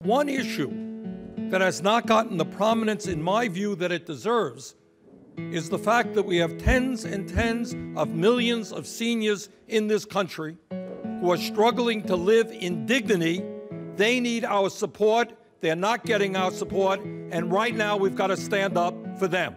One issue that has not gotten the prominence, in my view, that it deserves is the fact that we have tens and tens of millions of seniors in this country who are struggling to live in dignity. They need our support. They're not getting our support, and right now we've got to stand up for them.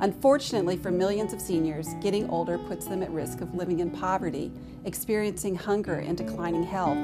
Unfortunately for millions of seniors, getting older puts them at risk of living in poverty, experiencing hunger and declining health.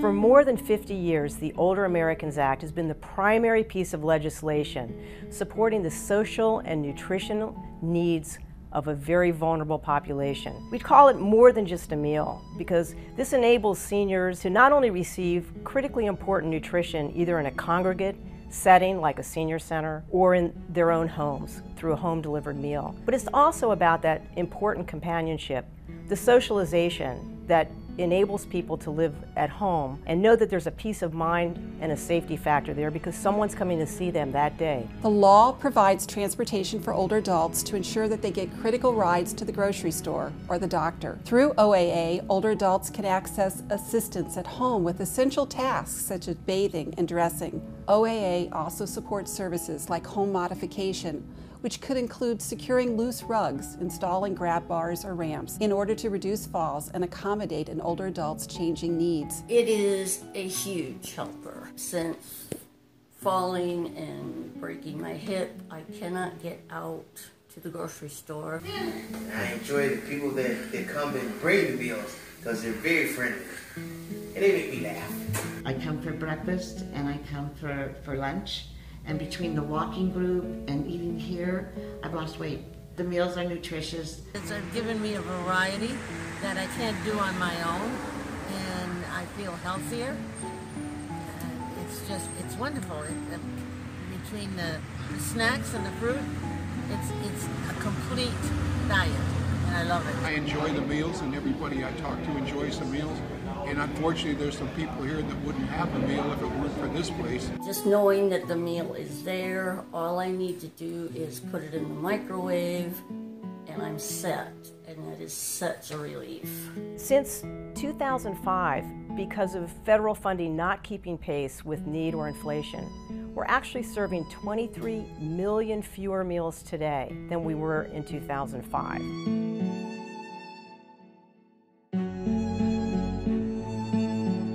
For more than 50 years, the Older Americans Act has been the primary piece of legislation supporting the social and nutritional needs of a very vulnerable population. We'd call it more than just a meal, because this enables seniors to not only receive critically important nutrition either in a congregate setting like a senior center or in their own homes through a home-delivered meal, but it's also about that important companionship, the socialization that enables people to live at home and know that there's a peace of mind and a safety factor there because someone's coming to see them that day. The law provides transportation for older adults to ensure that they get critical rides to the grocery store or the doctor. Through OAA, older adults can access assistance at home with essential tasks such as bathing and dressing. OAA also supports services like home modification, which could include securing loose rugs, installing grab bars or ramps in order to reduce falls and accommodate an older adult's changing needs. It is a huge helper. Since falling and breaking my hip, I cannot get out to the grocery store. I enjoy the people that come and bring the meals because they're very friendly and they make me laugh. I come for breakfast and I come for lunch. And between the walking group and eating here, I've lost weight. The meals are nutritious. It's given me a variety that I can't do on my own, and I feel healthier. It's wonderful. Between the snacks and the fruit, it's a complete diet, and I love it. I enjoy the meals, and everybody I talk to enjoys the meals. And unfortunately, there's some people here that wouldn't have a meal if it weren't for this place. Just knowing that the meal is there, all I need to do is put it in the microwave, and I'm set. And that is such a relief. Since 2005, because of federal funding not keeping pace with need or inflation, we're actually serving 23 million fewer meals today than we were in 2005.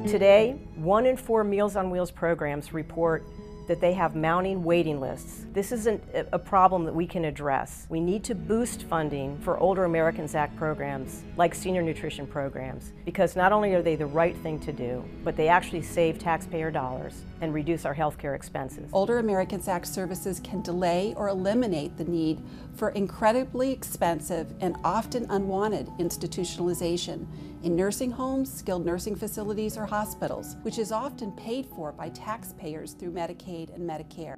Today, 1 in 4 Meals on Wheels programs report that they have mounting waiting lists. This isn't a problem that we can address. We need to boost funding for Older Americans Act programs like senior nutrition programs, because not only are they the right thing to do, but they actually save taxpayer dollars and reduce our healthcare expenses. Older Americans Act services can delay or eliminate the need for incredibly expensive and often unwanted institutionalization in nursing homes, skilled nursing facilities, or hospitals, which is often paid for by taxpayers through Medicaid and Medicare.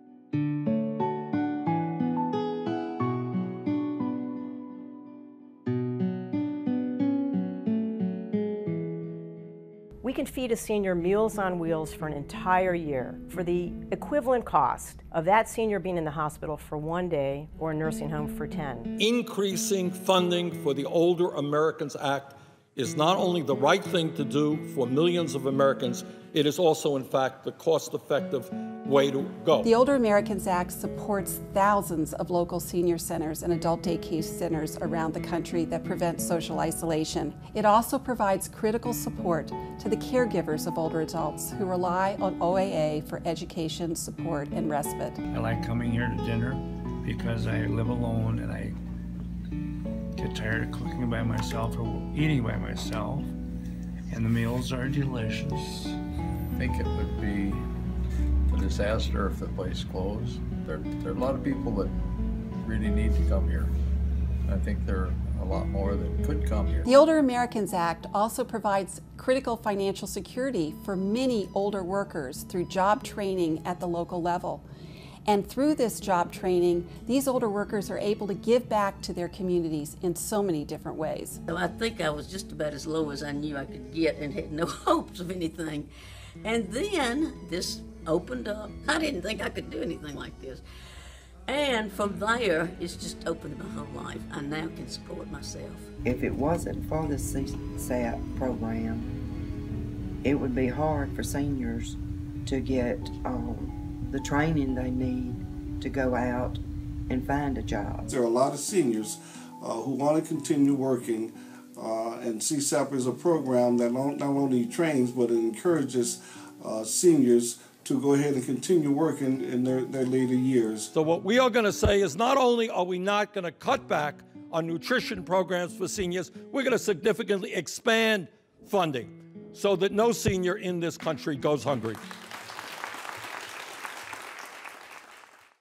We can feed a senior Meals on Wheels for an entire year for the equivalent cost of that senior being in the hospital for 1 day or a nursing home for 10. Increasing funding for the Older Americans Act is not only the right thing to do for millions of Americans, it is also, in fact, the cost-effective way to go. The Older Americans Act supports thousands of local senior centers and adult daycare centers around the country that prevent social isolation. It also provides critical support to the caregivers of older adults who rely on OAA for education, support, and respite. I like coming here to dinner because I live alone and I get tired of cooking by myself or eating by myself, and the meals are delicious. I think it would be a disaster if the place closed. There are a lot of people that really need to come here. I think there are a lot more that could come here. The Older Americans Act also provides critical financial security for many older workers through job training at the local level. And through this job training, these older workers are able to give back to their communities in so many different ways. So I think I was just about as low as I knew I could get and had no hopes of anything. And then this opened up. I didn't think I could do anything like this. And from there, it's just opened my whole life. I now can support myself. If it wasn't for the CSAP program, it would be hard for seniors to get the training they need to go out and find a job. There are a lot of seniors who want to continue working, and CSAP is a program that not only trains but it encourages seniors to go ahead and continue working in their later years. So what we are going to say is not only are we not going to cut back on nutrition programs for seniors, we're going to significantly expand funding so that no senior in this country goes hungry.